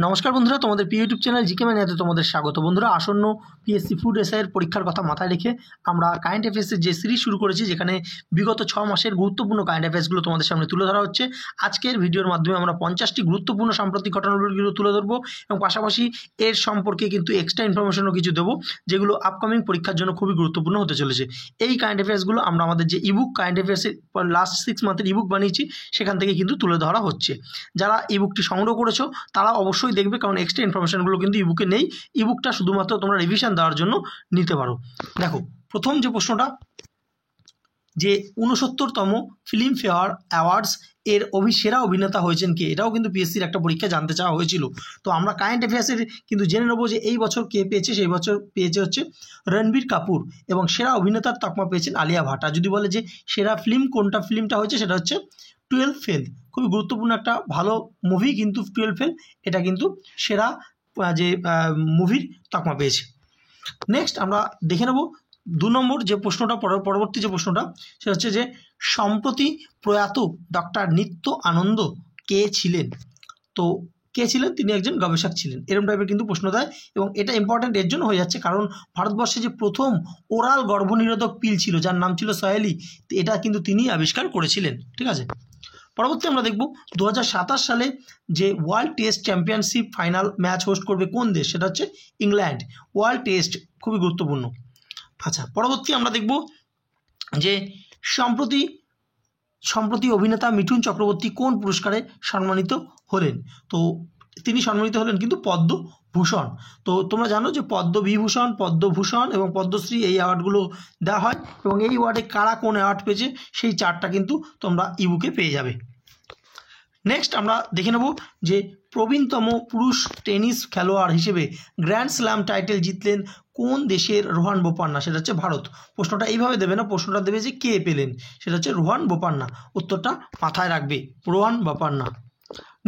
নমস্কার বন্ধুরা, তোমাদের প্রিয় ইউটিউব চ্যানেল জিকে ম্যানিয়াতে তোমাদের স্বাগত। বন্ধুরা, আসন্ন পিএসসি ফুড এসআইয়ের পরীক্ষার কথা মাথায় রেখে আমরা কারেন্ট অ্যাফেয়ার্সের যে সিরিজ শুরু করেছি, যেখানে বিগত 6 মাসের গুরুত্বপূর্ণ কারেন্ট অ্যাফেয়ার্সগুলো তোমাদের সামনে তুলে ধরা হচ্ছে। আজকের ভিডিওর মাধ্যমে আমরা 50টি গুরুত্বপূর্ণ সাম্প্রতিক ঘটনাগুলো তুলে ধরবো এবং পাশাপাশি এর সম্পর্কে কিন্তু এক্সট্রা ইনফরমেশনও কিছু দেবো, যেগুলো আপকামিং পরীক্ষার জন্য খুবই গুরুত্বপূর্ণ হতে চলেছে। এই কারেন্ট অ্যাফেয়ার্সগুলো আমরা আমাদের যে ইবুক কারেন্ট অ্যাফেয়ার্সের লাস্ট 6 মান্থের ইবুক বানিয়েছি, সেখান থেকে কিন্তু তুলে ধরা হচ্ছে। যারা ইবুকটি সংগ্রহ করেছো তারা অবশ্যই দেখবে, কারণ এক্সট্রা ইনফরমেশনগুলো কিন্তু ইবুকে নেই। ইবুকটা শুধুমাত্র তোমরা রিভিশন দেওয়ার জন্য নিতে পারো। দেখো, প্রথম যে প্রশ্নটা, যে 69তম ফিল্ম ফেয়ার অ্যাওয়ার্ডস এর সেরা অভিনেতা হয়েছেন কে, এটাও কিন্তু পিএসসির একটা পরীক্ষা জানতে চাওয়া হয়েছিল। তো আমরা কারেন্ট অ্যাফেয়ার্সের কিন্তু জেনে নেবো যে এই বছর কে পেয়েছে। সেই বছর পেয়েছে হচ্ছে রণবীর কাপুর, এবং সেরা অভিনেতার তকমা পেয়েছেন আলিয়া ভাট। আর যদি বলে যে সেরা ফিল্ম কোনটা, ফিল্মটা হয়েছে সেটা হচ্ছে 12 ফেল। খুবই গুরুত্বপূর্ণ একটা ভালো মুভি কিন্তু 12 ফেল, এটা কিন্তু সেরা যে মুভির তকমা পেয়েছে। নেক্সট আমরা দেখে নেব 2 নম্বর যে প্রশ্নটা, পরবর্তী যে প্রশ্নটা, সেটা হচ্ছে যে সম্প্রতি প্রয়াত ডক্টর নিত্য আনন্দ কে ছিলেন। তো কে ছিলেন? তিনি একজন গবেষক ছিলেন। এরকম টাইপের কিন্তু প্রশ্ন দেয়, এবং এটা ইম্পর্ট্যান্ট এর জন্য হয়ে যাচ্ছে কারণ ভারতবর্ষে যে প্রথম ওরাল গর্ভনিরোধক পিল ছিল, যার নাম ছিল সয়ালি, এটা কিন্তু তিনি আবিষ্কার করেছিলেন। ঠিক আছে, পরবর্তী আমরা দেখব 2027 সালে যে world test championship final match host করবে কোন দেশ, সেটা হচ্ছে ইংল্যান্ড। ওয়ার্ল্ড টেস্ট খুবই গুরুত্বপূর্ণ। আচ্ছা, পরবর্তী আমরা দেখব যে সম্প্রতি অভিনেতা মিঠুন চক্রবর্তী কোন পুরস্কারে সম্মানিত হলেন। তো তিনি সম্মানিত হলেন কিন্তু পদ্মভূষণ। তো তোমরা জানো যে পদ্মবিভূষণ, পদ্মভূষণ এবং পদ্মশ্রী এই অ্যাওয়ার্ডগুলো দেওয়া হয়, এবং এই অ্যাওয়ার্ডে কারা কোন অ্যাওয়ার্ড পেয়েছে সেই চার্টটা কিন্তু তোমরা ইবুকে পেয়ে যাবে। নেক্সট আমরা দেখে নেব যে প্রবীণতম পুরুষ টেনিস খেলোয়াড় হিসেবে গ্র্যান্ড স্ল্যাম টাইটেল জিতলেন কোন দেশের রোহান বোপান্না, সেটা হচ্ছে ভারত। প্রশ্নটা এইভাবে দেবে না, প্রশ্নটা দেবে যে কে পেলেন, সেটা হচ্ছে রোহান বোপান্না। উত্তরটা মাথায় রাখবে, রোহান বোপান্না।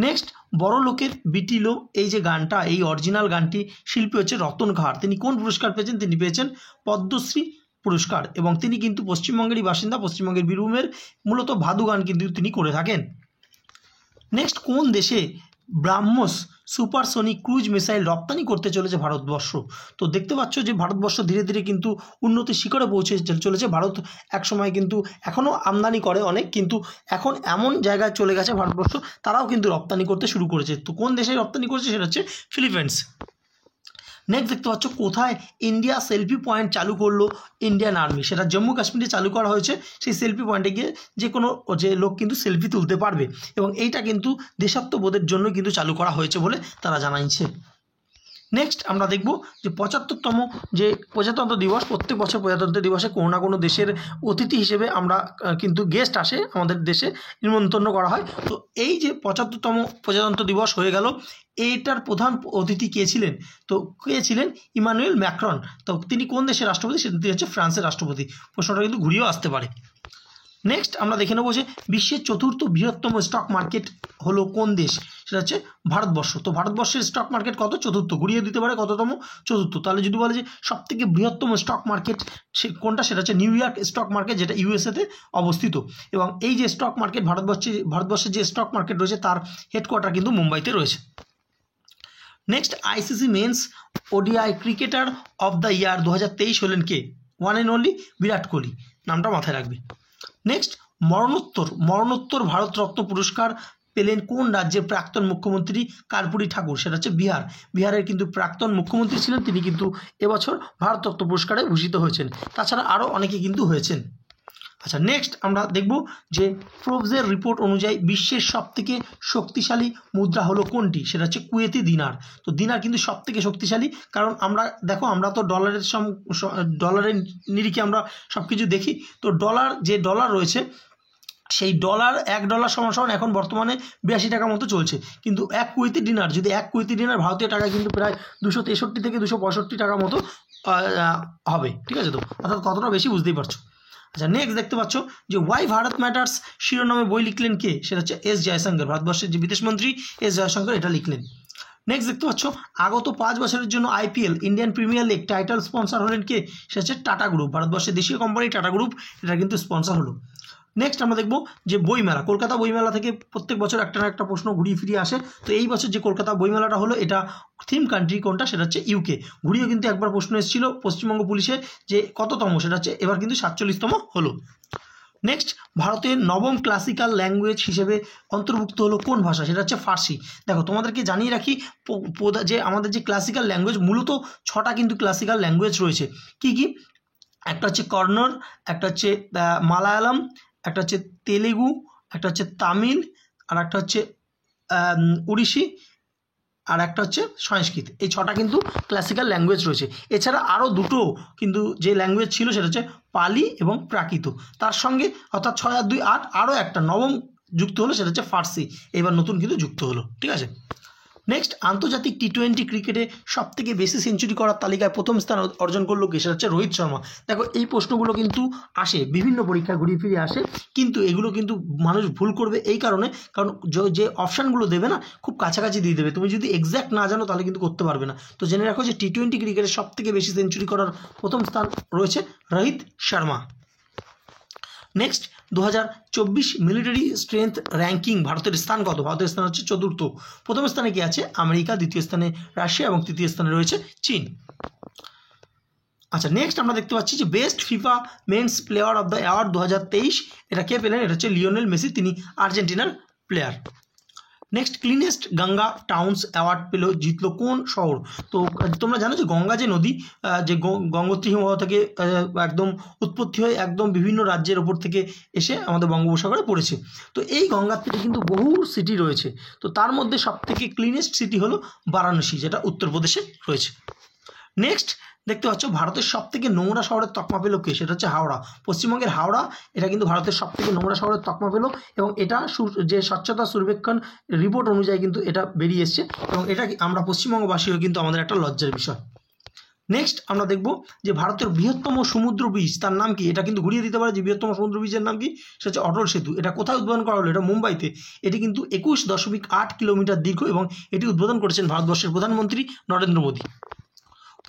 নেক্সট, বড় লোকের বিটিলো এই যে গানটা, এই অরিজিনাল গানটি শিল্পী হচ্ছে রতন ঘাড়। তিনি কোন পুরস্কার পেয়েছেন? তিনি পেয়েছেন পদ্মশ্রী পুরস্কার, এবং তিনি কিন্তু পশ্চিমবঙ্গেরই বাসিন্দা। পশ্চিমবঙ্গের বীরভূমের মূলত ভাদু গান কিন্তু তিনি করে থাকেন। নেক্সট, কোন দেশে ব্রাহ্মস সুপারসনিক ক্রুজ মিসাইল রপ্তানি করতে চলেছে ভারতবর্ষ। তো দেখতে পাচ্ছ যে ভারতবর্ষ ধীরে ধীরে কিন্তু উন্নতির শিখরে পৌঁছে চলেছে। ভারত এক সময় কিন্তু এখনও আমদানি করে অনেক, কিন্তু এখন এমন জায়গায় চলে গেছে ভারতবর্ষ, তারাও কিন্তু রপ্তানি করতে শুরু করেছে। তো কোন দেশে রপ্তানি করেছে, সেটা হচ্ছে ফিলিপাইন্স। নেক্সট দেখতে পাচ্ছ কোথায় ইন্ডিয়া সেলফি পয়েন্ট চালু করলো ইন্ডিয়ান আর্মি, সেটা জম্মু কাশ্মীরে চালু করা হয়েছে। সেই সেলফি পয়েন্টে গিয়ে যে কোনো লোক কিন্তু সেলফি তুলতে পারবে, এবং এইটা কিন্তু দেশাত্মবোধের জন্য কিন্তু চালু করা হয়েছে বলে তারা জানাইছে। নেক্সট আমরা দেখব যে 75তম যে প্রজাতন্ত্র দিবস, প্রত্যেক বছর প্রজাতন্ত্র দিবসে কোনো না কোনো দেশের অতিথি হিসেবে আমরা কিন্তু গেস্ট আসে আমাদের দেশে, নিমন্ত্রণ করা হয়। তো এই যে 75তম প্রজাতন্ত্র দিবস হয়ে গেল, এইটার প্রধান অতিথি কে ছিলেন? তো কে ছিলেন? Emmanuel Macron. তো তিনি কোন দেশের রাষ্ট্রপতি? সেটি হচ্ছে ফ্রান্সের রাষ্ট্রপতি। প্রশ্নটা কিন্তু ঘুরিয়েও আসতে পারে। নেক্সট আমরা দেখে নেবো যে বিশ্বের 4র্থ বৃহত্তম স্টক মার্কেট হলো কোন দেশ, সেটা হচ্ছে ভারতবর্ষ। তো ভারতবর্ষের স্টক মার্কেট কত? 4র্থ। ঘুরিয়ে দিতে পারে কততম? 4র্থ। তাহলে যদি বলে যে সবথেকে বৃহত্তম স্টক মার্কেট কোনটা, সেটা হচ্ছে নিউ ইয়র্ক স্টক মার্কেট, যেটা ইউএসএতে অবস্থিত। এবং এই যে স্টক মার্কেট, ভারতবর্ষের যে স্টক মার্কেট রয়েছে তার হেডকোয়ার্টার কিন্তু মুম্বাইতে রয়েছে। Next, ICC men's ODI cricketer of the year 2023 হলেন কে? One and only Virat Kohli. নামটা মাথায় রাখবে। নেক্সট, মরণোত্তর ভারতরত্ন পুরস্কার পেলেন কোন রাজ্যের প্রাক্তন মুখ্যমন্ত্রী কর্পূরী ঠাকুর, সেটা হচ্ছে বিহার। বিহারের কিন্তু প্রাক্তন মুখ্যমন্ত্রী ছিলেন, তিনি কিন্তু এবছর ভারতরত্ন পুরস্কারে ভূষিত হয়েছেন। তাছাড়া আরও অনেকে কিন্তু হয়েছেন। আচ্ছা, নেক্সট আমরা দেখব যে ফোর্বসের রিপোর্ট অনুযায়ী বিশ্বের সবথেকে শক্তিশালী মুদ্রা হলো কোনটি, সেটা হচ্ছে কুয়েতি দিনার। তো দিনার কিন্তু সবথেকে শক্তিশালী, কারণ আমরা আমরা তো ডলারের নিরিখে আমরা সব কিছু দেখি। তো যে ডলার রয়েছে, সেই $1 সমান এখন বর্তমানে 82 টাকার মতো চলছে। কিন্তু এক কুয়েতি দিনার ভারতীয় টাকা কিন্তু প্রায় 263 থেকে 265 টাকার মতো হবে। ঠিক আছে, তো অর্থাৎ কতটা বেশি বুঝতেই পারছো। আচ্ছা, নেক্সট দেখতে পাচ্ছ যে ওয়াই ভারত ম্যাটার্স শিরোনামে বই লিখলেন কে, সেটা হচ্ছে এস জয়শঙ্কর। ভারতবর্ষের যে বিদেশমন্ত্রী এস জয়শঙ্কর এটা লিখলেন। নেক্সট দেখতে পাচ্ছ আগত 5 বছরের জন্য IPL Indian premier league title sponsor হলেন কে, সেটা হচ্ছে টাটা গ্রুপ। ভারতবর্ষের দেশীয় কোম্পানি টাটা গ্রুপ এটা কিন্তু স্পন্সর হলো। নেক্সট আমরা দেখব যে বইমেলা, কলকাতা বইমেলা থেকে প্রত্যেক বছর একটা না একটা প্রশ্ন ঘুরিয়ে ফিরিয়ে আসে। তো এই বছর যে কলকাতা বইমেলাটা হলো, এটা থিম কান্ট্রি কোনটা, সেটা হচ্ছে ইউকে। ঘুরিয়েও কিন্তু একবার প্রশ্ন এসেছিল পশ্চিমবঙ্গ পুলিশে যে কততম, সেটা হচ্ছে এবার কিন্তু 47তম হলো। নেক্সট, ভারতের নবম ক্লাসিক্যাল ল্যাঙ্গুয়েজ হিসেবে অন্তর্ভুক্ত হলো কোন ভাষা, সেটা হচ্ছে ফার্সি। দেখো তোমাদেরকে জানিয়ে রাখি যে আমাদের যে ক্লাসিক্যাল ল্যাঙ্গুয়েজ, মূলত 6টা কিন্তু ক্লাসিক্যাল ল্যাঙ্গুয়েজ রয়েছে। কি কি? একটা হচ্ছে কন্নড়, একটা হচ্ছে মালায়ালাম, একটা হচ্ছে তেলেগু, একটা হচ্ছে তামিল, আর একটা হচ্ছে উড়িষ্যি, আর একটা হচ্ছে সংস্কৃত। এই 6টা কিন্তু ক্লাসিক্যাল ল্যাঙ্গুয়েজ রয়েছে। এছাড়া আরও দুটো কিন্তু যে ল্যাঙ্গুয়েজ ছিল সেটা হচ্ছে পালি এবং প্রাকৃত। তার সঙ্গে অর্থাৎ 6 আর 2 8, আরও একটা নবম যুক্ত হলো, সেটা হচ্ছে ফার্সি। এবার নতুন কিন্তু যুক্ত হলো, ঠিক আছে। নেক্সট, আন্তর্জাতিক টি20 ক্রিকেটে সবথেকে বেশি সেঞ্চুরি করার তালিকায় প্রথম স্থান অর্জন করলো কে, সেটা হচ্ছে রোহিত শর্মা। দেখো এই প্রশ্নগুলো কিন্তু আসে, বিভিন্ন পরীক্ষায় ঘুরিয়ে ফিরে আসে, কিন্তু এগুলো কিন্তু মানুষ ভুল করবে এই কারণে, কারণ যে অপশানগুলো দেবে না, খুব কাছাকাছি দিয়ে দেবে। তুমি যদি এক্স্যাক্ট না জানো তাহলে কিন্তু করতে পারবে না। তো জেনে রাখো যে টি20 ক্রিকেটে সবথেকে বেশি সেঞ্চুরি করার প্রথম স্থান রয়েছে Rohit Sharma. Next, 2024 military strength ranking ভারতের স্থান কত? ভারতের স্থান হচ্ছে 4র্থ। প্রথম স্থানে কি আছে? আমেরিকা, দ্বিতীয় স্থানে রাশিয়া এবং তৃতীয় স্থানে রয়েছে চীন। আচ্ছা, নেক্সট আমরা দেখতে পাচ্ছি যে best FIFA men's player of the award 2023, এটা কে পেলেন? এটা হচ্ছে লিওনেল মেসি, তিনি আর্জেন্টিনার player. Next, cleanest Ganga towns award জিতলো কোন শহর? তো তোমরা জানো যে গঙ্গা যে নদী, যে গঙ্গোত্রী হিমবাহ থেকে একদম উৎপত্তি হয়ে একদম বিভিন্ন রাজ্যের ওপর থেকে এসে আমাদের বঙ্গোপসাগরে পড়েছে। তো এই গঙ্গার তীরে কিন্তু বহু সিটি রয়েছে। তো তার মধ্যে সবথেকে ক্লিনেস্ট সিটি হলো বারাণসী, যেটা উত্তরপ্রদেশে রয়েছে। নেক্সট, দেখতে পাচ্ছ ভারতের সবথেকে নোংরা শহরের তকমা পেল কে? সেটা হচ্ছে হাওড়া। পশ্চিমবঙ্গের হাওড়া, এটা কিন্তু ভারতের সবথেকে নোংরা শহরের তকমা পেল, এবং এটা যে স্বচ্ছতা সর্বেক্ষণ রিপোর্ট অনুযায়ী কিন্তু এটা বেরিয়ে এসছে, এবং এটা আমরা পশ্চিমবঙ্গবাসীও কিন্তু আমাদের একটা লজ্জার বিষয়। নেক্সট, আমরা দেখব যে ভারতের বৃহত্তম সমুদ্র ব্রিজ, তার নাম কি? এটা কিন্তু ঘুরিয়ে দিতে পারে যে বৃহত্তম সমুদ্র ব্রিজের নাম কি, সেটা হচ্ছে অটল সেতু। এটা কোথায় উদ্বোধন করা হলো? এটা মুম্বাইতে। এটি কিন্তু 21.8 কিলোমিটার দীর্ঘ, এবং এটি উদ্বোধন করেছেন ভারতবর্ষের প্রধানমন্ত্রী নরেন্দ্র মোদী।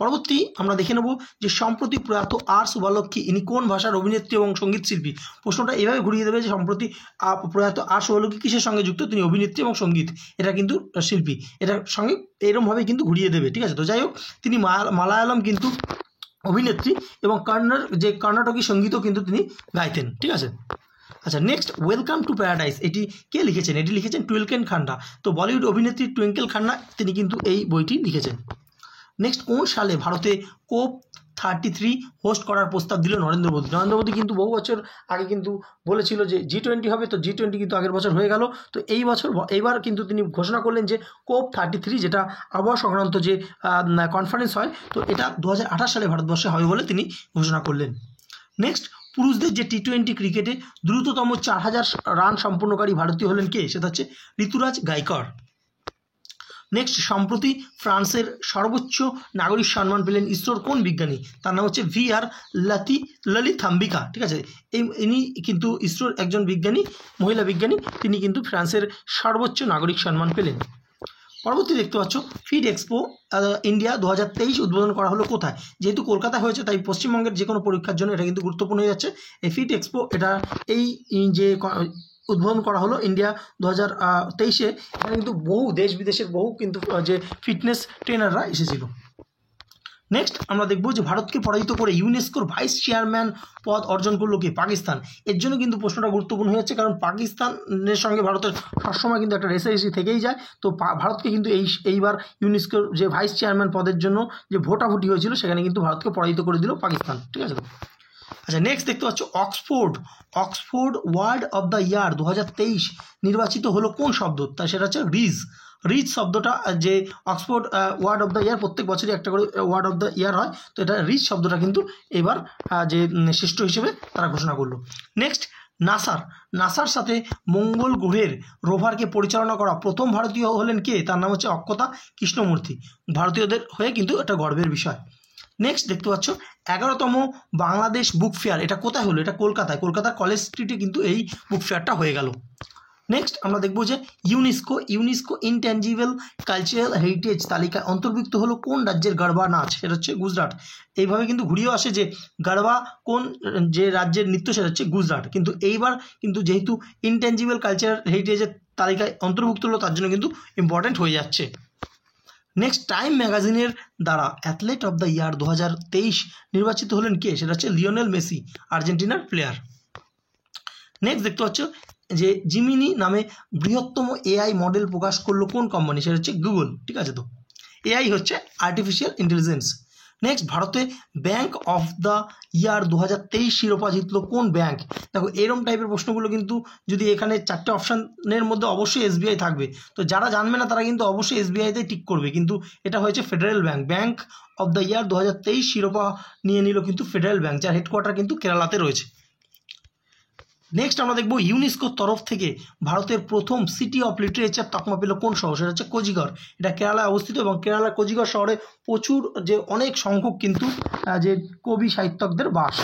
পরবর্তী আমরা দেখে নেব যে সম্প্রতি প্রয়াত আর শুভালক্ষ্মী, ইনি কোন ভাষার অভিনেত্রী এবং সঙ্গীত শিল্পী? প্রশ্নটা এভাবে ঘুরিয়ে দেবে যে সম্প্রতি প্রয়াত আর শুভালক্ষ্মী কিসের সঙ্গে যুক্ত? তিনি অভিনেত্রী এবং সঙ্গীত, এটা কিন্তু শিল্পী, এটার সঙ্গে এরকমভাবে কিন্তু ঘুরিয়ে দেবে, ঠিক আছে। তো যাই হোক, তিনি মালায়ালাম কিন্তু অভিনেত্রী, এবং কর্ণাটকী সঙ্গীতও কিন্তু তিনি গাইতেন, ঠিক আছে। আচ্ছা, নেক্সট, ওয়েলকাম টু প্যারাডাইস, এটি কে লিখেছেন? এটি লিখেছেন টুইঙ্কেল খান্না। তো বলিউড অভিনেত্রী টুইঙ্কেল খান্না, তিনি কিন্তু এই বইটি লিখেছেন। নেক্সট, কোন সালে ভারতে COP33 হোস্ট করার প্রস্তাব দিল নরেন্দ্র মোদী? নরেন্দ্র মোদী কিন্তু বহু বছর আগে কিন্তু বলেছিল যে G20 হবে, তো G20 কিন্তু আগের বছর হয়ে গেল। তো এইবার কিন্তু তিনি ঘোষণা করলেন যে COP33, যেটা আবহাওয়া সংক্রান্ত যে কনফারেন্স হয়, তো এটা 2028 সালে ভারতবর্ষে হবে বলে তিনি ঘোষণা করলেন। নেক্সট, পুরুষদের যে টি20 ক্রিকেটে দ্রুততম 4000 রান সম্পূর্ণকারী ভারতীয় হলেন কে? সেটা হচ্ছে ঋতুরাজ গাইকর। নেক্সট, সম্প্রতি ফ্রান্সের সর্বোচ্চ নাগরিক সম্মান পেলেন ইসরোর কোন বিজ্ঞানী? তার নাম হচ্ছে VR ললিথাম্বিকা, ঠিক আছে। ইনি কিন্তু ইসরোর একজন বিজ্ঞানী, মহিলা বিজ্ঞানী, তিনি কিন্তু ফ্রান্সের সর্বোচ্চ নাগরিক সম্মান পেলেন। পরবর্তী দেখতে পাচ্ছ ফিড এক্সপো ইন্ডিয়া 2023 উদ্বোধন করা হলো কোথায়? যেহেতু কলকাতা হয়েছে, তাই পশ্চিমবঙ্গের যে কোনো পরীক্ষার জন্য এটা কিন্তু গুরুত্বপূর্ণ হয়ে যাচ্ছে। এই ফিড এক্সপো, এটা এই যে উদ্বোধন করা হলো ইন্ডিয়া 2023-এ, এখানে কিন্তু বহু দেশ বিদেশের বহু কিন্তু যে ফিটনেস ট্রেনাররা এসেছিল। নেক্সট, আমরা দেখব যে ভারতকে পরাজিত করে ইউনেস্কোর ভাইস চেয়ারম্যান পদ অর্জন করলো কে? পাকিস্তান। এর জন্য কিন্তু প্রশ্নটা গুরুত্বপূর্ণ হয়ে যাচ্ছে, কারণ পাকিস্তানের সঙ্গে ভারতের সবসময় কিন্তু একটা রেসারেসি থেকেই যায়। তো ভারতকে কিন্তু এইবার ইউনেস্কোর যে ভাইস চেয়ারম্যান পদের জন্য যে ভোটাভুটি হয়েছিল, সেখানে কিন্তু ভারতকে পরাজিত করে দিল পাকিস্তান, ঠিক আছে। আচ্ছা, নেক্সট দেখতে পাচ্ছ Oxford word of the year 2023 নির্বাচিত হলো কোন শব্দ? তাই সেটা হচ্ছে রিজ শব্দটা, যে Oxford word of the year, প্রত্যেক বছরই একটা করে ওয়ার্ড অফ দ্য ইয়ার হয়, তো এটা রিজ শব্দটা কিন্তু এবার যে শ্রেষ্ঠ হিসেবে তারা ঘোষণা করলো। নেক্সট, নাসার সাথে মঙ্গল গ্রহের রোভারকে পরিচালনা করা প্রথম ভারতীয় হলেন কে? তার নাম হচ্ছে অক্ষতা কৃষ্ণমূর্তি। ভারতীয়দের হয়ে কিন্তু এটা গর্বের বিষয়। নেক্সট দেখতে পাচ্ছ 11তম বাংলাদেশ বুক ফেয়ার, এটা কোথায় হলো? এটা কলকাতার কলেজ স্ট্রিটে কিন্তু এই বুক ফেয়ারটা হয়ে গেল। নেক্সট আমরা দেখব যে ইউনেস্কো ইনট্যাঞ্জিবল কালচারাল হেরিটেজ তালিকায় অন্তর্ভুক্ত হলো কোন রাজ্যের গরবা নাচ, সেটা হচ্ছে গুজরাট। এইভাবে কিন্তু ঘুরিয়েও আসে যে গরবা কোন যে রাজ্যের নৃত্য, সেটা হচ্ছে গুজরাট। কিন্তু এইবার কিন্তু যেহেতু ইনট্যাঞ্জিবল কালচারাল হেরিটেজের তালিকায় অন্তর্ভুক্ত হলো, তার জন্য কিন্তু ইম্পর্ট্যান্ট হয়ে যাচ্ছে। নেক্সট টাইম ম্যাগাজিনের দ্বারা অ্যাথলেট অফ দ্য ইয়ার 2023 নির্বাচিত হলেন কে, সেটা হচ্ছে লিওনেল মেসি, আর্জেন্টিনার প্লেয়ার। নেক্সট দেখতে পাচ্ছ যে জিমিনি নামে বৃহত্তম এআই মডেল প্রকাশ করলো কোন কোম্পানি, সেটা হচ্ছে গুগল। ঠিক আছে, তো এআই হচ্ছে আর্টিফিশিয়াল ইন্টেলিজেন্স। নেক্সট ভারতে ব্যাংক অফ দ্য ইয়ার 2023 শিরোপা জিতলো কোন ব্যাংক। দেখো এরম টাইপের প্রশ্নগুলো কিন্তু যদি এখানে 4টে অপশানের মধ্যে অবশ্যই এসবিআই থাকবে, তো যারা জানবে না তারা কিন্তু অবশ্যই এসবিআইতে টিক করবে। কিন্তু এটা হয়েছে federal bank. Bank of the year 2023 শিরোপা নিয়ে নিল কিন্তু ফেডারেল ব্যাংক, যার হেডকোয়ার্টার কিন্তু কেরালাতে রয়েছে। নেক্সট আমরা দেখব ইউনেস্কোর তরফ থেকে ভারতের প্রথম সিটি অফ লিটারেচার তকমা পেল কোন শহর, সেটা হচ্ছে কোজিগড়। এটা কেরালায় অবস্থিত এবং কেরালার কোজিগড় শহরে প্রচুর যে অনেক সংখ্যক কিন্তু যে কবি সাহিত্যকদের বাস।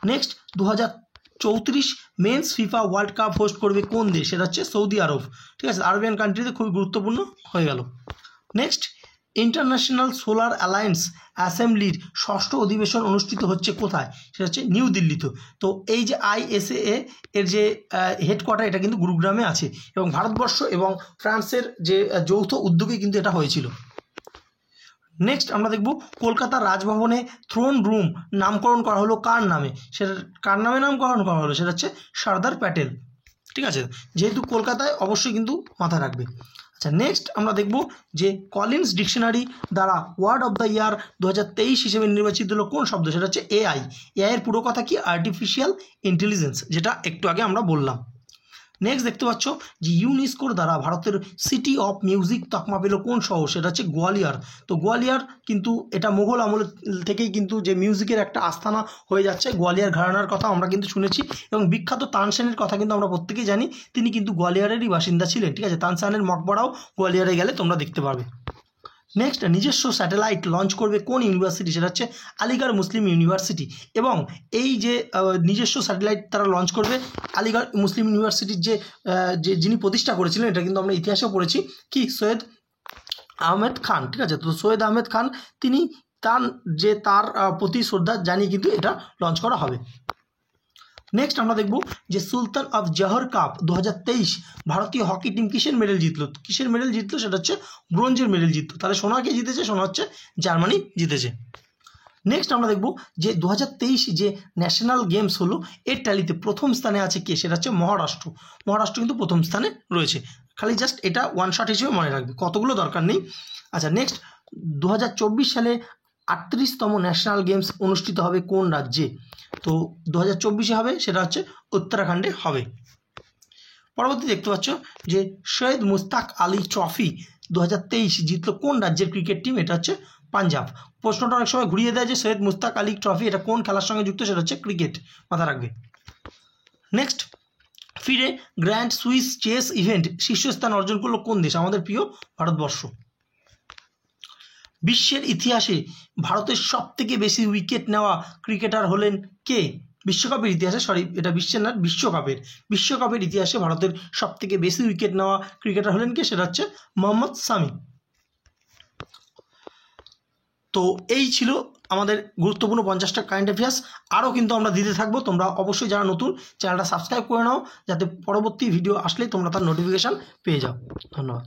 Next 2034 men's FIFA world cup host করবে কোন দেশ, সেটা হচ্ছে সৌদি আরব। ঠিক আছে, আরবিয়ান কান্ট্রিতে খুবই গুরুত্বপূর্ণ হয়ে গেল। নেক্সট ইন্টারন্যাশনাল সোলার অ্যালায়েন্স অ্যাসেম্বলির 6ষ্ঠ অধিবেশন অনুষ্ঠিত হচ্ছে কোথায়, সেটা হচ্ছে নিউ দিল্লিতে। তো এই যে ISAA এর যে হেডকোয়ার্টার, এটা কিন্তু গুরুগ্রামে আছে এবং ভারতবর্ষ এবং ফ্রান্সের যে যৌথ উদ্যোগে কিন্তু এটা হয়েছিল। নেক্সট আমরা দেখব কলকাতার রাজভবনে থ্রোন রুম নামকরণ করা হলো কার নামে, সেটা কার নামে নামকরণ করা হলো, সেটা হচ্ছে সর্দার প্যাটেল। ঠিক আছে, যেহেতু কলকাতায় অবশ্যই কিন্তু মাথায় রাখবে। আচ্ছা, নেক্সট আমরা দেখব যে কলিন্স ডিকশনারি দ্বারা ওয়ার্ড অফ দ্য ইয়ার 2023 হিসেবে নির্বাচিত হলো কোন শব্দ, সেটা হচ্ছে এআই। এআই এর পুরো কথা কি, আর্টিফিশিয়াল ইন্টেলিজেন্স, যেটা একটু আগে আমরা বললাম। নেক্সট দেখতে পাচ্ছ যে ইউনেস্কোর দ্বারা ভারতের সিটি অফ মিউজিক তকমা পেল কোন শহর, সেটা হচ্ছে গোয়ালিয়র। তো গোয়ালিয়র কিন্তু এটা মুঘল আমল থেকেই কিন্তু যে মিউজিকের একটা আস্থানা হয়ে যাচ্ছে। গোয়ালিয়র ঘরানার কথা আমরা কিন্তু শুনেছি এবং বিখ্যাত তানসেনের কথা কিন্তু আমরা প্রত্যেকেই জানি, তিনি কিন্তু গোয়ালিয়রেরই বাসিন্দা ছিলেন। ঠিক আছে, তানসেনের মকবরাও গোয়ালিয়রে গেলে তোমরা দেখতে পাবে। নেক্সট নিজস্ব স্যাটেলাইট লঞ্চ করবে কোন ইউনিভার্সিটি, সেটা হচ্ছে আলিগড় মুসলিম ইউনিভার্সিটি। এবং এই যে নিজস্ব স্যাটেলাইট তারা লঞ্চ করবে, আলিগড় মুসলিম ইউনিভার্সিটির যে যিনি প্রতিষ্ঠা করেছিলেন, এটা কিন্তু আমরা ইতিহাসেও পড়েছি, কি সৈয়দ আহমেদ খান। ঠিক আছে, তো সৈয়দ আহমেদ খান তিনি তার প্রতি শ্রদ্ধা জানিয়ে কিন্তু এটা লঞ্চ করা হবে। নেক্সট আমরা দেখব যে সুলতান অফ জহর কাপ 2023 ভারতীয় হকি টিম কিসের মেডেল জিতলো, সেটা হচ্ছে ব্রোঞ্জের মেডেল জিতলো। তাহলে সোনা কে জিতেছে, সোনা হচ্ছে জার্মানি জিতেছে। নেক্সট আমরা দেখব যে 2023 যে ন্যাশনাল গেমস হলো এর ট্যালিতে প্রথম স্থানে আছে কে, সেটা হচ্ছে মহারাষ্ট্র কিন্তু প্রথম স্থানে রয়েছে। খালি জাস্ট এটা ওয়ান শট হিসেবে মনে রাখবে, কতগুলো দরকার নেই। আচ্ছা, নেক্সট 2024 সালে 38তম ন্যাশনাল গেমস অনুষ্ঠিত হবে কোন রাজ্যে, তো 2024 হবে, সেটা হচ্ছে উত্তরাখণ্ডে হবে। পরবর্তী দেখতে পাচ্ছ যে সৈয়দ মুস্তাক আলী ট্রফি 2023 জিতলো কোন রাজ্যের ক্রিকেট টিম, এটা হচ্ছে পাঞ্জাব। প্রশ্নটা অনেক সময় ঘুরিয়ে দেয় যে সৈয়দ মুস্তাক আলী ট্রফি এটা কোন খেলার সঙ্গে যুক্ত, সেটা হচ্ছে ক্রিকেট, মাথা রাখবে। নেক্সট ফিরে গ্র্যান্ড সুইস চেস ইভেন্ট শীর্ষস্থান অর্জন করলো কোন দেশ, আমাদের প্রিয় ভারতবর্ষ। বিশ্বের ইতিহাসে ভারতের সবথেকে বেশি উইকেট নেওয়া ক্রিকেটার হলেন কে, বিশ্বকাপের ইতিহাসে, এটা বিশ্বের না, বিশ্বকাপের ইতিহাসে ভারতের সবথেকে বেশি উইকেট নেওয়া ক্রিকেটার হলেন কে, সেটা হচ্ছে মোহাম্মদ শামি। তো এই ছিল আমাদের গুরুত্বপূর্ণ 50টা কারেন্ট অ্যাফেয়ার্স। আরও কিন্তু আমরা দিতে থাকবো, তোমরা অবশ্যই যারা নতুন চ্যানেলটা সাবস্ক্রাইব করে নাও, যাতে পরবর্তী ভিডিও আসলেই তোমরা তার নোটিফিকেশান পেয়ে যাও। ধন্যবাদ।